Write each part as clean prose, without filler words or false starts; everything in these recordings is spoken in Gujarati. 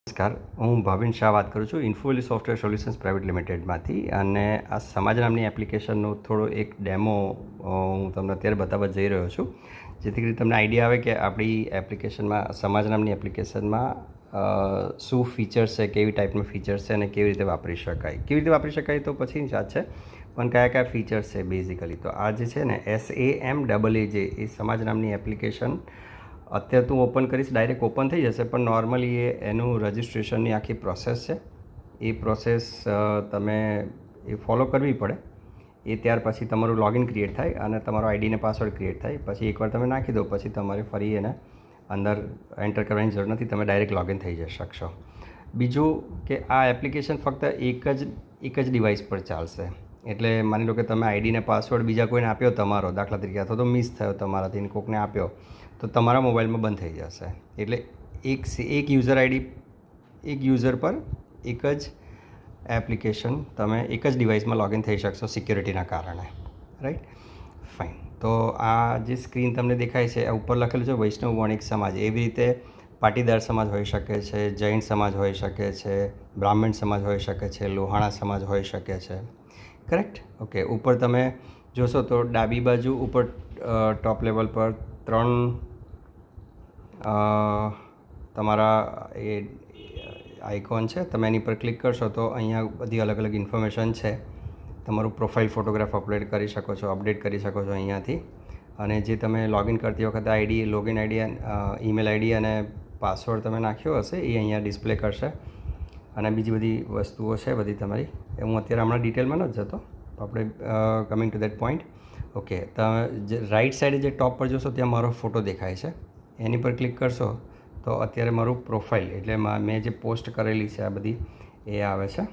નમસ્કાર, હું ભાવિન શાહ વાત કરું છું ઇન્ફોવેલી સોફ્ટવેર સોલ્યુશન્સ પ્રાઇવેટ લિમિટેડમાંથી. અને આ સમાજ નામની એપ્લિકેશનનો થોડો એક ડેમો હું તમને અત્યારે બતાવવા જઈ રહ્યો છું, જેથી કરી તમને આઈડિયા આવે કે આપણી એપ્લિકેશનમાં, સમાજ નામની એપ્લિકેશનમાં શું ફીચર્સ છે, કેવી ટાઈપના ફીચર્સ છે અને કેવી રીતે વાપરી શકાય તો પછીની વાત છે, પણ કયા ફીચર્સ છે બેઝિકલી. તો આ જે છે ને SAMAAJ એ સમાજ નામની એપ્લિકેશન અત્યારે તું ઓપન કરીશ, ડાયરેક્ટ ઓપન થઈ જશે, પણ નોર્મલી એનું રજિસ્ટ્રેશનની આખી પ્રોસેસ છે. એ પ્રોસેસ તમે ફોલો કરવી પડે. એ ત્યાર પછી તમારું લોગિન ક્રિએટ થાય અને તમારો આઈડી ને પાસવર્ડ ક્રિએટ થાય. પછી એકવાર તમે નાખી દો પછી તમારે ફરી એને અંદર એન્ટર કરવાની જરૂર નથી, તમે ડાયરેક્ટ લોગિન થઈ જઈ શકશો. બીજું કે આ એપ્લિકેશન ફક્ત એક જ ડિવાઇસ પર ચાલશે. એટલે માની લો કે તમે આઈડી ને પાસવર્ડ બીજા કોઈને આપ્યો તમારો, દાખલા તરીકે, અથવા તો મિસ થયો તમારાથી કોઈકને આપ્યો, તો તમારા મોબાઈલમાં બંધ થઈ જશે. એટલે એક યુઝર પર એક જ એપ્લિકેશન તમે એક જ ડિવાઇસમાં લોગિન થઈ શકશો સિક્યોરિટીના કારણે. Right, fine. તો આ જે સ્ક્રીન તમને દેખાય છે, આ ઉપર લખેલું છે વૈષ્ણવ વણિક સમાજ. એવી રીતે પાટીદાર સમાજ હોઈ શકે છે, જૈન સમાજ હોઈ શકે છે, બ્રાહ્મણ સમાજ હોઈ શકે છે, લોહાણા સમાજ હોઈ શકે છે. કરેક્ટ? ઓકે. ઉપર તમે જોશો તો ડાબી બાજુ ઉપર ટોપ લેવલ પર 3 તમારા એ આઇકોન છે. તમે એની પર ક્લિક કરશો તો અહીંયા બધી અલગ અલગ ઇન્ફોર્મેશન છે. તમારું પ્રોફાઇલ ફોટોગ્રાફ અપડેટ કરી શકો છો, અપડેટ કરી શકો છો અહીંયાથી. અને જે તમે લોગિન કરતી વખતે ID, login ID, email ID અને પાસવર્ડ તમે નાખ્યો હશે એ અહીંયા ડિસ્પ્લે કરશે. અને બીજી બધી વસ્તુઓ છે બધી તમારી, એ હું અત્યારે હમણાં ડિટેલમાં નથી જતો. આપણે coming to that point. Okay, તમે જે રાઈટ સાઈડે જે ટોપ પર જોશો ત્યાં મારો ફોટો દેખાય છે. એની પર ક્લિક કરશો તો અત્યારે મારું પ્રોફાઇલ, એટલે મેં જે પોસ્ટ કરેલી છે આ બધી, એ આવે છે.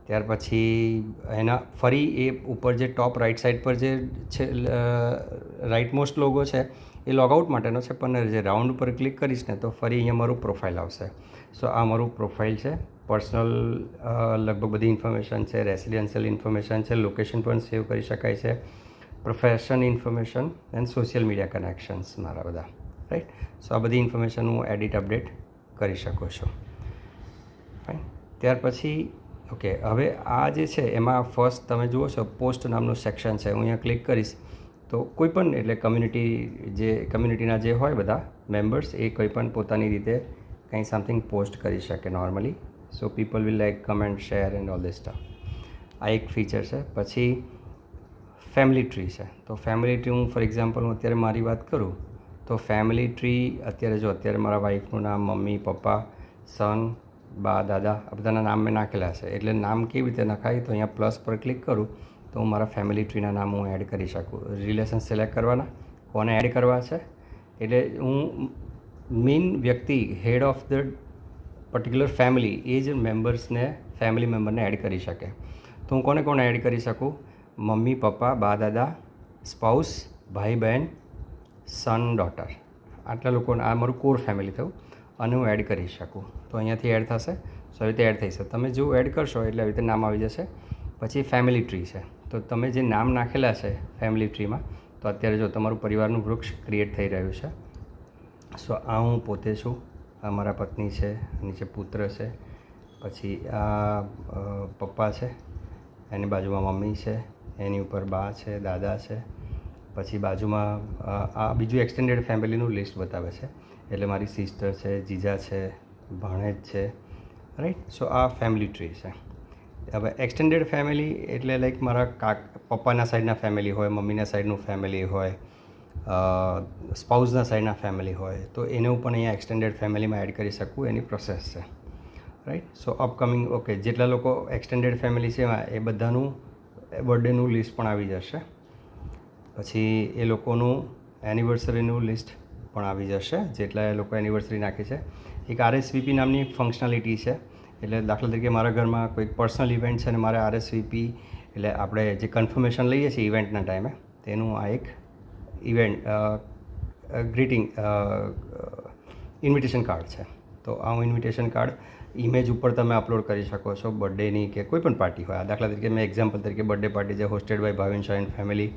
ત્યાર પછી એના ફરી એ ઉપર જે ટોપ રાઈટ સાઈડ પર જે છે રાઈટ મોસ્ટ લોગો છે એ લોગઆઉટ માટેનો છે, પણ જે રાઉન્ડ ઉપર ક્લિક કરીશ ને તો ફરી અહીંયા મારું પ્રોફાઇલ આવશે. સો આ મારું પ્રોફાઇલ છે. પર્સનલ લગભગ બધી ઇન્ફોર્મેશન છે, રેસિડેન્શિયલ ઇન્ફોર્મેશન છે, લોકેશન પણ સેવ કરી શકાય છે, profession information and social media connections મારા બધા. રાઈટ. સો આ બધી ઇન્ફોર્મેશન હું એડિટ, અપડેટ કરી શકું છું. ફાઇન. ત્યાર પછી ઓકે, હવે આ જે છે એમાં ફર્સ્ટ તમે જુઓ છો પોસ્ટ નામનું સેક્શન છે. હું અહીંયા ક્લિક કરીશ તો કોઈ પણ, એટલે કમ્યુનિટીના જે હોય બધા મેમ્બર્સ, એ કોઈ પણ પોતાની રીતે કંઈ સમથિંગ પોસ્ટ કરી શકે normally. So people will like, comment, share and all this stuff. આ એક ફીચર છે. પછી ફેમિલી ટ્રી છે. તો ફેમિલી ટ્રી, હું ફોર એક્ઝામ્પલ હું અત્યારે મારી વાત કરું તો ફેમિલી ટ્રી અત્યારે મારા વાઈફનું નામ, મમ્મી, પપ્પા, સન, બા, દાદા, આ બધાના નામ મેં નાખેલા છે. એટલે નામ કેવી રીતે નખાય, તો અહીંયા પ્લસ પર ક્લિક કરું તો હું મારા ફેમિલી ટ્રીના નામ હું એડ કરી શકું. રિલેશન સિલેક્ટ કરવાના, કોને એડ કરવા છે, એટલે હું મેઇન વ્યક્તિ, head of the particular family, એ જ ફેમિલી મેમ્બરને એડ કરી શકે. તો હું કોને એડ કરી શકું? મમ્મી, પપ્પા, બા, દાદા, સ્પાઉસ, ભાઈ, બહેન, સન, ડોટર. આટલા લોકોને, આ મારું કોર ફેમિલી થયું અને હું એડ કરી શકું. તો અહીંયાથી એડ થશે. સો આવી રીતે એડ થઈ શકે. તમે જો એડ કરશો એટલે આવી રીતે નામ આવી જશે. પછી ફેમિલી ટ્રી છે. તો તમે જે નામ નાખેલા છે ફેમિલી ટ્રીમાં, તો અત્યારે જો તમારું પરિવારનું વૃક્ષ ક્રિએટ થઈ રહ્યું છે. સો આ હું પોતે છું, આ મારા પત્ની છે, નીચે પુત્ર છે, પછી આ પપ્પા છે, એની બાજુમાં મમ્મી છે, એની ઉપર બા છે, દાદા છે, પછી બાજુમાં આ બીજું એક્સટેન્ડેડ ફેમિલીનું લિસ્ટ બતાવે છે. એટલે મારી સિસ્ટર છે, જીજા છે, ભાણેજ છે. રાઈટ. સો આ ફેમિલી ટ્રી છે. હવે એક્સટેન્ડેડ ફેમિલી એટલે લાઈક મારા પપ્પાના સાઈડના ફેમિલી હોય, મમ્મીના સાઈડનું ફેમિલી હોય, સ્પાઉસના સાઈડના ફેમિલી હોય, તો એને હું પણ અહીંયા એક્સટેન્ડેડ ફેમિલીમાં એડ કરી શકું, એની પ્રોસેસ છે. રાઈટ. સો અપકમિંગ, ઓકે, જેટલા લોકો એક્સટેન્ડેડ ફેમિલી છે એમાં એ બધાનું બર્થડેનું લિસ્ટ પણ આવી જશે. પછી એ લોકોનું એનિવર્સરીનું લિસ્ટ પણ આવી જશે, જેટલા એ લોકો એનિવર્સરી નાખી છે. એક RSVP નામની ફંક્શનાલિટી છે. એટલે દાખલા તરીકે મારા ઘરમાં કોઈક પર્સનલ ઇવેન્ટ છે અને મારે RSVP, એટલે આપણે જે કન્ફર્મેશન લઈએ છીએ ઇવેન્ટના ટાઈમે, તેનું આ એક ગ્રીટિંગ ઇન્વિટેશન કાર્ડ છે. તો આ ઇન્વિટેશન કાર્ડ ઇમેજ ઉપર તમે અપલોડ કરી શકો છો, બર્થડેની કે કોઈ પણ પાર્ટી હોય. દાખલા તરીકે મેં એક્ઝામ્પલ તરીકે બર્થડે પાર્ટી છે hosted by Bhavin Shah and family,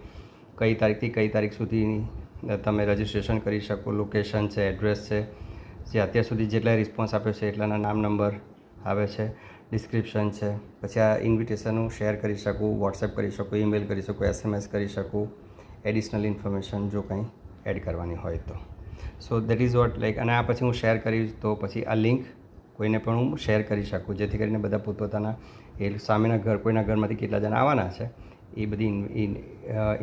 કઈ તારીખથી કઈ તારીખ સુધીની તમે રજિસ્ટ્રેશન કરી શકો, લોકેશન છે, એડ્રેસ છે, જે અત્યાર સુધી જેટલા રિસ્પોન્સ આપ્યો છે એટલાના નામ નંબર આવે છે, ડિસ્ક્રિપ્શન છે. પછી આ ઇન્વિટેશન હું શેર કરી શકું, વોટ્સએપ કરી શકું, ઈમેલ કરી શકું, SMS કરી શકું, એડિશનલ ઇન્ફોર્મેશન જો કંઈ એડ કરવાની હોય તો. So that is what like. અને આ પછી હું શેર કરીશ તો પછી આ લિંક કોઈને પણ હું શેર કરી શકું, જેથી કરીને બધા પોતપોતાના એ સામેના કોઈના ઘરમાંથી કેટલા જણા આવવાના છે એ બધી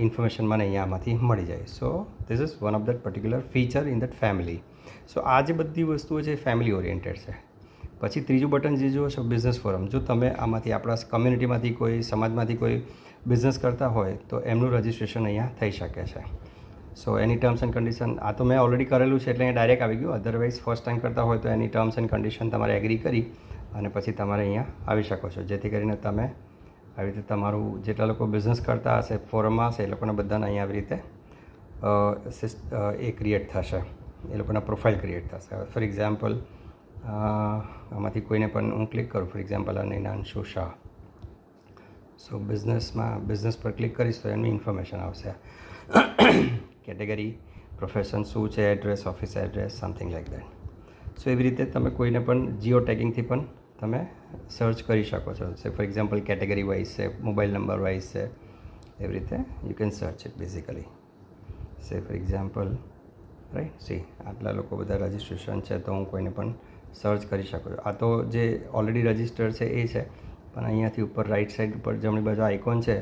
ઇન્ફોર્મેશન મને અહીંયામાંથી મળી જાય. So this is one of that particular feature in that family. So આ જે બધી વસ્તુઓ છે એ ફેમિલી ઓરિએન્ટેડ છે. પછી ત્રીજું બટન જે જુઓ છો બિઝનેસ ફોરમ. જો તમે આમાંથી આપણા કમ્યુનિટીમાંથી કોઈ સમાજમાંથી કોઈ બિઝનેસ કરતા હોય તો એમનું રજિસ્ટ્રેશન અહીંયા થઈ શકે છે. સો એની ટર્મ્સ એન્ડ કન્ડિશન આ તો મેં ઓલરેડી કરેલું છે એટલે અહીંયા ડાયરેક્ટ આવી ગયું. અધરવાઇઝ ફર્સ્ટ ટાઈમ કરતા હોય તો એની ટર્મ્સ એન્ડ કન્ડિશન તમારે એગ્રી કરી અને પછી તમારે અહીંયા આવી શકો છો, જેથી કરીને તમે આવી રીતે તમારું જેટલા લોકો બિઝનેસ કરતા હશે ફોરમમાં હશે એ લોકોને બધાને અહીંયા આવી રીતે એ ક્રિએટ થશે, એ લોકોના પ્રોફાઇલ ક્રિએટ થશે. ફોર એક્ઝામ્પલ આમાંથી કોઈને પણ હું ક્લિક કરું, ફોર એક્ઝામ્પલ આ નિનાંશુ શાહ. સો બિઝનેસ પર ક્લિક કરીશ તો એમની ઇન્ફોર્મેશન આવશે, કેટેગરી, પ્રોફેશન શું છે, address, office address, something like that. So એવી રીતે તમે કોઈને પણ જીઓ ટેગિંગથી પણ તમે સર્ચ કરી શકો છો. સે ફોર એક્ઝામ્પલ કેટેગરી વાઇઝ છે, મોબાઈલ નંબર વાઇઝ છે, એવી રીતે you can search it basically. સે ફોર એક્ઝામ્પલ રાઈટ સી આટલા લોકો બધા રજિસ્ટ્રેશન છે તો હું કોઈને પણ સર્ચ કરી શકું છું. આ તો જે ઓલરેડી રજિસ્ટર્ડ છે એ છે, પણ અહીંયાથી ઉપર રાઈટ સાઈડ ઉપર જમણી બાજુ આઇકોન છે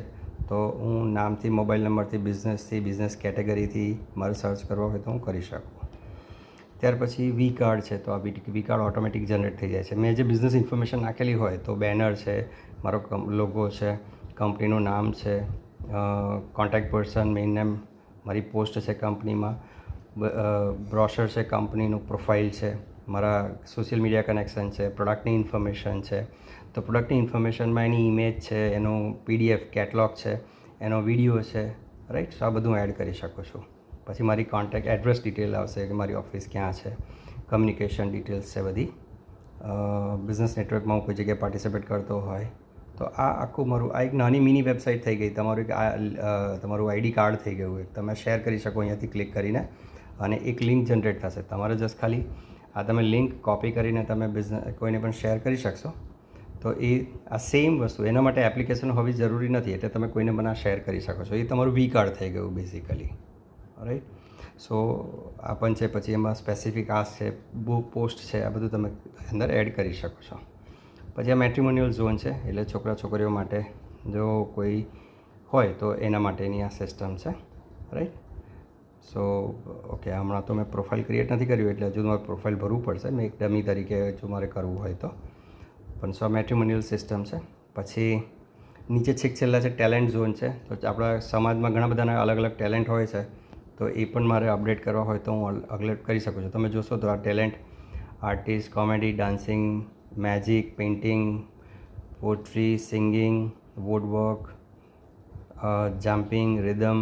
તો હું નામથી, મોબાઈલ નંબરથી, બિઝનેસથી, બિઝનેસ કેટેગરીથી મારે સર્ચ કરવા હોય તો હું કરી શકું. ત્યાર પછી વી કાર્ડ છે તો આ વી કાર્ડ ઓટોમેટિક જનરેટ થઈ જાય છે. મેં જે બિઝનેસ ઇન્ફોર્મેશન નાખેલી હોય તો બેનર છે, મારો લોગો છે, કંપનીનું નામ છે, કોન્ટેક્ટ પર્સન, મેઇન નેમ, મારી પોસ્ટ છે કંપનીમાં, બ્રોશર છે, કંપનીનું પ્રોફાઇલ છે, મારા સોશિયલ મીડિયા કનેક્શન છે, પ્રોડક્ટની ઇન્ફોર્મેશન છે. તો પ્રોડક્ટની ઇન્ફોર્મેશનમાં એની ઇમેજ છે, એનો PDF કેટલોગ છે, એનો વિડીયો છે, રાઈટ. સો આ બધું એડ કરી શકું છું. પછી મારી કોન્ટેક્ટ એડ્રેસ ડિટેલ આવશે કે મારી ઓફિસ ક્યાં છે, કમ્યુનિકેશન ડિટેલ્સ છે બધી. બિઝનેસ નેટવર્કમાં હું કોઈ જગ્યાએ પાર્ટિસિપેટ કરતો હોય તો આ આખું મારું આ એક નાની મિની વેબસાઇટ થઈ ગઈ. તમારું એક તમારું ID કાર્ડ થઈ ગયું. એક તમે શેર કરી શકો અહીંયાથી ક્લિક કરીને અને એક લિંક જનરેટ થશે. તમારે જસ્ટ ખાલી આ તમે લિંક કોપી કરીને તમે કોઈને પણ શેર કરી શકશો. તો એ આ સેમ વસ્તુ એના માટે એપ્લિકેશન હોવી જરૂરી નથી, એટલે તમે કોઈને પણ આ શેર કરી શકો છો. એ તમારું વી કાર્ડ થઈ ગયું બેઝિકલી, રાઈટ. સો આ પણ છે. પછી એમાં સ્પેસિફિક આસ્ક છે, બુક પોસ્ટ છે, આ બધું તમે અંદર એડ કરી શકો છો. પછી આ મેટ્રિમોનિયલ ઝોન છે, એટલે છોકરા છોકરીઓ માટે જો કોઈ હોય તો એના માટેની આ સિસ્ટમ છે, રાઈટ. સો ઓકે, હમણાં તો મેં પ્રોફાઇલ ક્રિએટ નથી કર્યું એટલે હજુ મારે પ્રોફાઇલ ભરવું પડશે. મેં એક ડમી તરીકે જો મારે કરવું હોય તો. પણ સો મેટ્રિમોનિયલ સિસ્ટમ છે. પછી નીચે છેલ્લા છે ટેલેન્ટ ઝોન છે. તો આપણા સમાજમાં ઘણા બધાના અલગ અલગ ટેલેન્ટ હોય છે, તો એ પણ મારે અપડેટ કરવા હોય તો હું અપડેટ કરી શકું છું. તમે જોશો તો આ talent artist, comedy, dancing, magic, painting, poetry, singing, woodwork, jumping, rhythm,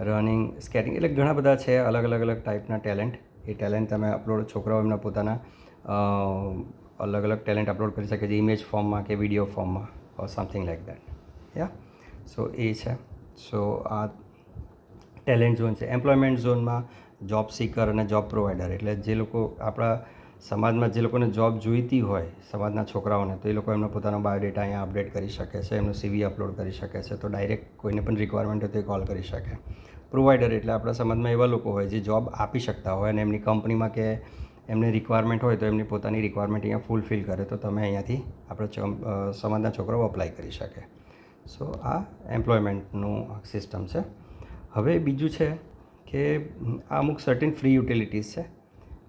running, skating, એટલે ઘણા બધા છે અલગ અલગ ટાઈપના ટેલેન્ટ. એ ટેલેન્ટ તમે અપલોડ, છોકરાઓ એમના પોતાના અલગ અલગ ટેલેન્ટ અપલોડ કરી શકે છે, ઇમેજ ફોર્મમાં કે વિડીયો ફોર્મમાં ઓર સમથિંગ લાઈક દેટ. યા સો એ છે. સો આ ટેલેન્ટ ઝોન છે. એમ્પ્લોયમેન્ટ ઝોનમાં જોબ સીકર અને જોબ પ્રોવાઈડર, એટલે જે લોકો આપણા સમાજમાં જે લોકોને જોબ જોઈતી હોય સમાજના છોકરાઓને, તો એ લોકો એમનો પોતાનો બાયોડેટા અહીંયા અપડેટ કરી શકે છે, એમનું CV અપલોડ કરી શકે છે. તો ડાયરેક્ટ કોઈને પણ રિક્વાયરમેન્ટ હોય તો એ કોલ કરી શકે. પ્રોવાઈડર એટલે આપણા સમાજમાં એવા લોકો હોય જે જોબ આપી શકતા હોય અને એમની કંપનીમાં કે એમને રિક્વાયરમેન્ટ હોય તો એમની પોતાની રિક્વાયરમેન્ટ અહીંયા ફૂલફિલ કરે તો તમે અહીંયાથી આપણે સમાજના છોકરાઓ અપ્લાય કરી શકે. સો આ એમ્પ્લોયમેન્ટનું સિસ્ટમ છે. હવે બીજું છે કે આ અમુક સર્ટિન ફ્રી યુટિલિટીઝ છે.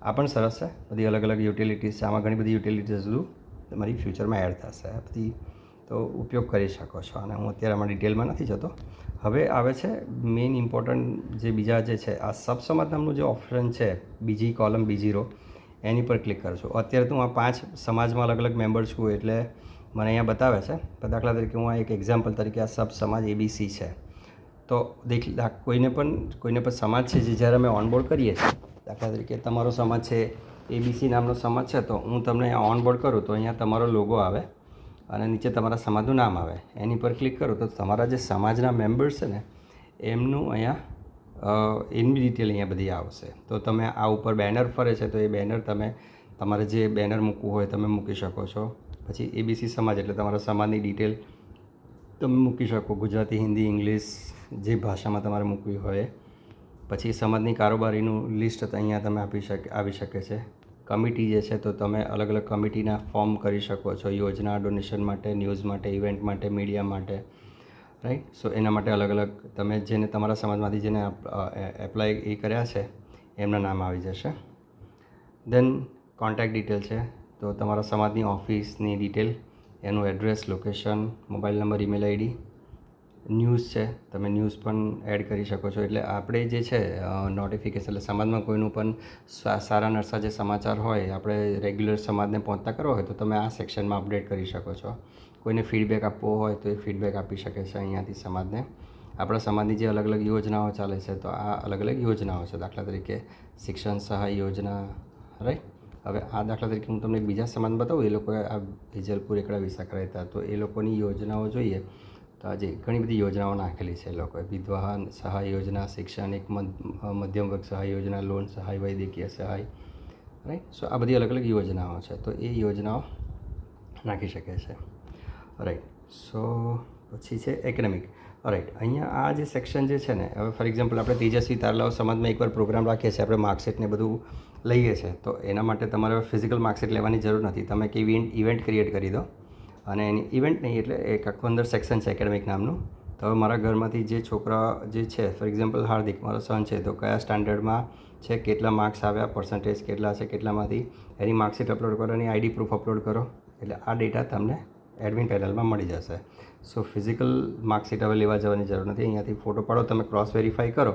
આ પણ સરસ છે, બધી અલગ અલગ યુટિલિટીઝ છે. આમાં ઘણી બધી યુટિલિટીઝ બધું તમારી ફ્યુચરમાં એડ થશે. આ બધી તો ઉપયોગ કરી શકો છો અને હું અત્યારે આમાં ડિટેલમાં નથી જતો. હવે આવે છે મેઇન ઇમ્પોર્ટન્ટ જે બીજા જે છે, આ સબસમાજ નામનું જે ઓપ્શન છે, બીજી કોલમ, બીજી રો, એની પર ક્લિક કરું છું. અત્યારે તો હું આ 5 સમાજમાં અલગ અલગ મેમ્બર છું એટલે મને અહીંયા બતાવે છે. દાખલા તરીકે હું આ એક એક્ઝામ્પલ તરીકે આ સબ સમાજ ABC છે. તો કોઈને પણ સમાજ છે જે જ્યારે અમે ઓનબોર્ડ કરીએ છીએ, દાખલા તરીકે તમારો સમાજ છે ABC નામનો સમાજ છે, તો હું તમને અહીંયા ઓનબોર્ડ કરું તો અહીંયા તમારો લોગો આવે અને નીચે તમારા સમાજનું નામ આવે. એની પર ક્લિક કરું તો તમારા જે સમાજના મેમ્બર્સ છે ને એમનું અહીંયા એની ડિટેલ અહીંયા બધી આવશે. તો તમે આ ઉપર બેનર ફરે છે તો એ બેનર તમે તમારે જે બેનર મૂકવું હોય તમે મૂકી શકો છો. પછી ABC સમાજ એટલે તમારા સમાજની ડિટેલ તમે મૂકી શકો, ગુજરાતી, હિન્દી, ઇંગ્લિશ જે ભાષામાં તમારે મૂકવી હોય. પછી સમાજની કારોબારીનું લિસ્ટ અહીંયા તમે આવી શકે છે. કમિટી જે છે તો તમે અલગ અલગ કમિટીના ફોર્મ કરી શકો છો, યોજના, ડોનેશન માટે, ન્યૂઝ માટે, ઇવેન્ટ માટે, મીડિયા માટે, રાઈટ. સો એના માટે અલગ અલગ તમે જેને તમારા સમાજમાંથી જેને એપ્લાય કર્યા છે એમના નામ આવી જશે. દેન કોન્ટેક્ટ ડિટેલ છે તો તમારા સમાજની ઓફિસની ડિટેલ, એનું address, location, mobile number, email ID. News છે, તમે ન્યૂઝ પણ એડ કરી શકો છો. એટલે આપણે જે છે નોટિફિકેશન એટલે સમાજમાં કોઈનું પણ સારા નરસા જે સમાચાર હોય આપણે રેગ્યુલર સમાજને પહોંચતા કરવા હોય તો તમે આ સેક્શનમાં અપડેટ કરી શકો છો. કોઈને ફીડબેક આપવો હોય તો એ ફીડબેક આપી શકે છે અહીંયાથી સમાજને. આપણા સમાજની જે અલગ અલગ યોજનાઓ ચાલે છે તો આ અલગ અલગ યોજનાઓ છે. દાખલા તરીકે શિક્ષણ સહાય યોજના, રાઈટ. હવે આ દાખલા તરીકે હું તમને બીજા સમાજ બતાવું, એ લોકોએ આ વિજલપુર એકડા વિસાખા રહેતા તો એ લોકોની યોજનાઓ જોઈએ તો આજે ઘણી બધી યોજનાઓ નાખેલી છે. એ લોકોએ વિધવા સહાય યોજના, શૈક્ષણિક મધ્યમ વર્ગ સહાય યોજના, લોન સહાય, વૈદ્યકીય સહાય, રાઈટ. સો આ બધી અલગ અલગ યોજનાઓ છે તો એ યોજનાઓ નાખી શકે છે, રાઈટ. સો પછી છે એકેડેમિક, રાઈટ. અહીંયા આ જે સેક્શન જે છે ને, હવે ફોર એક્ઝામ્પલ આપણે તેજસ્વી તારલાઓ સમાજમાં એકવાર પ્રોગ્રામ રાખીએ છીએ, આપણે માર્કશીટ ને બધું લઈએ છીએ તો એના માટે તમારે ફિઝિકલ માર્કશીટ લેવાની જરૂર નથી. તમે કે ઇવેન્ટ ક્રિએટ કરી દો અને એની ઇવેન્ટ નહીં એટલે એક આખું અંદર સેક્શન છે એકેડેમિક નામનું. તો હવે મારા ઘરમાંથી જે છોકરા જે છે, ફોર એક્ઝામ્પલ હાર્દિક મારો સન છે તો કયા સ્ટાન્ડર્ડમાં છે, કેટલા માર્ક્સ આવ્યા, પર્સન્ટેજ કેટલા છે, કેટલામાંથી, એની માર્કશીટ અપલોડ કરો, એની આઈડી પ્રૂફ અપલોડ કરો એટલે આ ડેટા તમને એડમિન પેનલમાં મળી જશે. સો ફિઝિકલ માર્કશીટ હવે લેવા જવાની જરૂર નથી. અહીંયાથી ફોટો પાડો, તમે ક્રોસ વેરીફાઈ કરો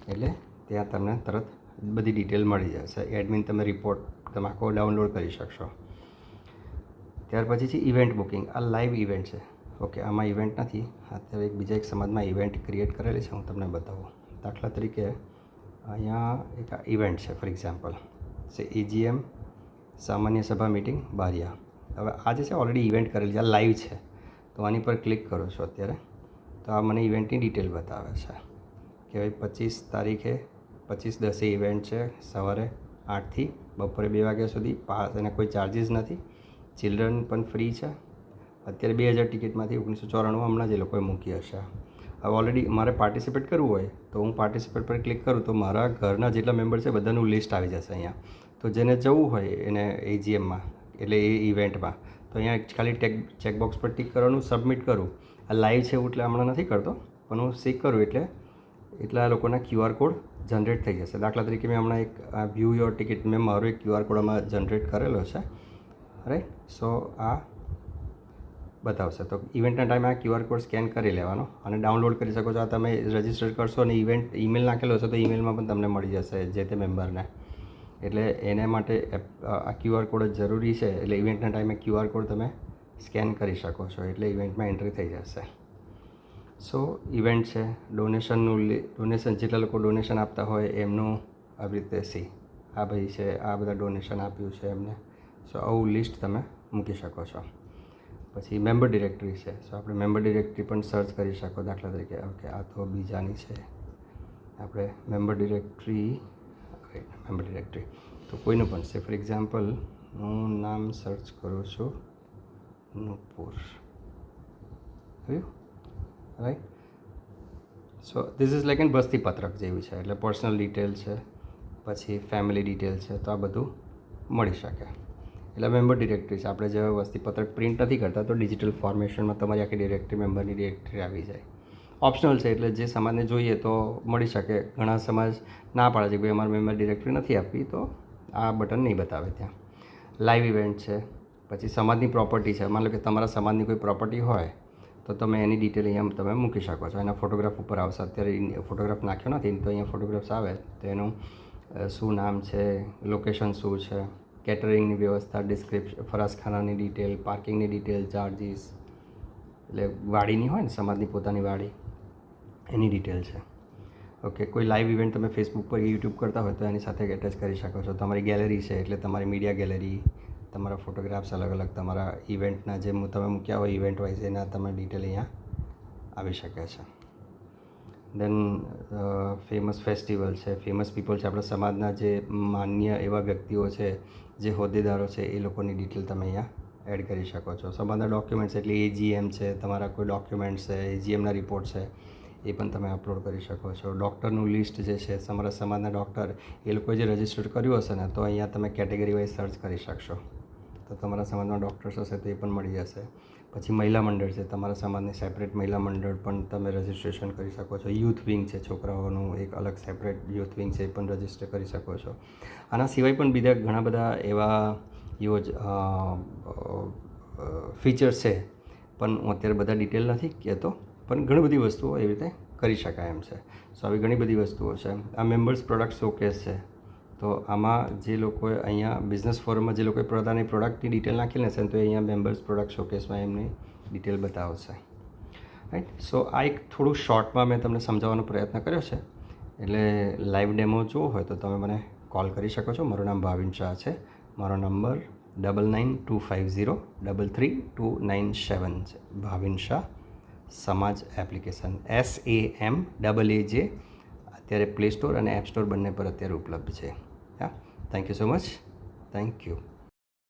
એટલે ત્યાં તમને તરત બધી ડિટેલ મળી જશે. એડમિન તમે રિપોર્ટ તમે આખો ડાઉનલોડ કરી શકશો. ત્યાર પછી છે ઇવેન્ટ બુકિંગ. આ લાઈવ ઇવેન્ટ છે, ઓકે. આમાં ઇવેન્ટ નથી. અત્યારે બીજા એક સમાજમાં ઇવેન્ટ ક્રિએટ કરેલી છે, હું તમને બતાવું. દાખલા તરીકે અહીંયા એક ઇવેન્ટ છે, ફોર એક્ઝામ્પલ છે EGM સામાન્ય સભા મિટિંગ બારિયા. હવે આ જે છે ઓલરેડી ઇવેન્ટ કરેલી છે, આ લાઈવ છે. તો આની પર ક્લિક કરો છો અત્યારે તો આ મને ઇવેન્ટની ડિટેલ બતાવે છે કે ભાઈ 25 તારીખે 25/10 ઇવેન્ટ છે, સવારે 8થી બપોરે 2 વાગ્યા સુધી. પાસ એને કોઈ ચાર્જિસ નથી, ચિલ્ડ્રન પણ ફ્રી છે. અત્યારે 2000 ટિકિટમાંથી 1994 હમણાં જ એ લોકોએ મૂકી હશે. હવે ઓલરેડી મારે પાર્ટિસિપેટ કરવું હોય તો હું પાર્ટિસિપેટ પર ક્લિક કરું તો મારા ઘરના જેટલા મેમ્બર છે બધાનું લિસ્ટ આવી જશે અહીંયા. તો જેને જવું હોય એને AGMમાં એટલે એ ઇવેન્ટમાં તો અહીંયા ખાલી ચેકબોક્સ પર ટિક કરવાનું, સબમિટ કરું. આ લાઈવ છે એટલે હમણાં નથી કરતો પણ હું સીક કરું એટલે એટલા લોકોના QR કોડ જનરેટ થઈ જશે. દાખલા તરીકે મેં હમણાં એક વ્યૂ યોર ટિકિટ મેં મારો એક QR કોડ આમાં જનરેટ કરેલો છે, રાઈટ. સો આ બતાવશે તો ઇવેન્ટના ટાઈમે આ QR કોડ સ્કેન કરી લેવાનો અને ડાઉનલોડ કરી શકો છો. આ તમે રજિસ્ટર કરશો અને ઈમેલ નાખેલો હશે તો ઈમેલમાં પણ તમને મળી જશે જે તે મેમ્બરને. એટલે એને માટે આ QR કોડ જ જરૂરી છે. એટલે ઇવેન્ટના ટાઈમે QR કોડ તમે સ્કેન કરી શકો છો એટલે ઇવેન્ટમાં એન્ટ્રી થઈ જશે. સો ઇવેન્ટ છે, ડોનેશન જેટલા લોકો ડોનેશન આપતા હોય એમનું આવી રીતે આ ભાઈ છે, આ બધા ડોનેશન આપ્યું છે એમને. સો આવું લિસ્ટ તમે મૂકી શકો છો. પછી મેમ્બર ડિરેક્ટરી છે. સો આપણે મેમ્બર ડિરેક્ટરી પણ સર્ચ કરી શકો. દાખલા તરીકે ઓકે આ તો બીજાની છે, આપણે મેમ્બર ડિરેક્ટરી તો કોઈનું પણ છે. ફોર એક્ઝામ્પલ હું નામ સર્ચ કરું છું Nupur, right. So this is like an બસ્તી પત્રક જેવી છે. એટલે પર્સનલ ડિટેલ છે, પછી ફેમિલી ડિટેલ છે, તો આ બધું મળી શકે. એટલે મેમ્બર ડિરેક્ટરી છે. આપણે જે વસ્તી પત્રક પ્રિન્ટ નથી કરતા તો ડિજિટલ ફોર્મેશનમાં તમારી આખી ડિરેક્ટરી મેમ્બરની ડિરેક્ટરી આવી જાય. ઓપ્શનલ છે એટલે જે સમાજને જોઈએ તો મળી શકે. ઘણા સમાજ ના પાડે છે કે ભાઈ અમારે મેમ્બર ડિરેક્ટરી નથી આપવી તો આ બટન નહીં બતાવે ત્યાં. લાઈવ ઇવેન્ટ છે, પછી સમાજની પ્રોપર્ટી છે. માની લો કે તમારા સમાજની કોઈ પ્રોપર્ટી હોય તો તમે એની ડિટેલ અહીંયા તમે મૂકી શકો છો. એના ફોટોગ્રાફ ઉપર આવશે. અત્યારે ફોટોગ્રાફ નાખ્યો નથી તો અહીંયા ફોટોગ્રાફ્સ આવે તો એનું શું નામ છે, લોકેશન શું છે, કેટરિંગની વ્યવસ્થા, ડિસ્ક્રિપ્શન, ફરાસખાનાની ડિટેલ, પાર્કિંગની ડિટેલ, ચાર્જીસ, એટલે વાડીની હોય ને સમાજની પોતાની વાડી એની ડિટેલ છે, ઓકે. કોઈ લાઈવ ઇવેન્ટ તમે ફેસબુક પર યુટ્યુબ કરતા હોય તો એની સાથે એટેચ કરી શકો છો. તમારી ગેલેરી છે એટલે તમારી મીડિયા ગેલેરી, તમારા ફોટોગ્રાફ્સ અલગ અલગ તમારા ઇવેન્ટના જે તમે મૂક્યા હોય ઇવેન્ટ વાઇઝ એના તમે ડિટેલ અહીંયા આવી શકે છે, દેન ફેમસ ફેસ્ટિવલ છે, ફેમસ પીપલ છે, આપણા સમાજના જે માન્ય એવા વ્યક્તિઓ છે, જે હોદ્દેદારો છે, એ લોકોની ડિટેલ તમે અહીંયા એડ કરી શકો છો. સમાજના ડોક્યુમેન્ટ્સ એટલે એજીએમ છે, તમારા કોઈ ડોક્યુમેન્ટ્સ છે, એજીએમના રિપોર્ટ છે, એ પણ તમે અપલોડ કરી શકો છો. ડૉક્ટરનું લિસ્ટ જે છે, તમારા સમાજના ડૉક્ટર એ લોકોએ જે રજિસ્ટર કર્યું હશે ને, તો અહીંયા તમે કેટેગરી વાઇઝ સર્ચ કરી શકશો, તો તમારા સમાજમાં ડૉક્ટર્સ હશે તો એ પણ મળી જશે. પછી મહિલા મંડળ છે, તમારા સમાજની સેપરેટ મહિલા મંડળ પણ તમે રજિસ્ટ્રેશન કરી શકો છો. યુથ વિંગ છે, છોકરાઓનું એક અલગ સેપરેટ યુથ વિંગ છે, એ પણ રજિસ્ટર કરી શકો છો. આના સિવાય પણ બીજા ઘણા બધા એવા ફીચર્સ છે, પણ હું અત્યારે બધા ડિટેલ નથી કહેતો, પણ ઘણી બધી વસ્તુઓ એવી રીતે કરી શકાય એમ છે. સો આવી ઘણી બધી વસ્તુઓ છે. આ મેમ્બર્સ પ્રોડક્ટ શોકેસ છે, તો આમાં જે લોકોએ અહીંયા બિઝનેસ ફોરમમાં જે લોકોએ પોતાની પ્રોડક્ટની ડિટેલ નાખી લેશે તો અહીંયા મેમ્બર્સ પ્રોડક્ટ શોકેસમાં એમની ડિટેલ બતાવશે. રાઈટ. સો આ એક થોડું શોર્ટમાં મેં તમને સમજાવવાનો પ્રયત્ન કર્યો છે. એટલે લાઈવ ડેમો જોવો હોય તો તમે મને કોલ કરી શકો છો. મારું નામ ભાવિન શાહ છે. મારો નંબર 9925033297 છે. ભાવિન શાહ સમાજ એપ્લિકેશન SAMAAJ અત્યારે પ્લે સ્ટોર અને એપ સ્ટોર બંને પર અત્યારે ઉપલબ્ધ છે. હા, thank you so much. Thank you.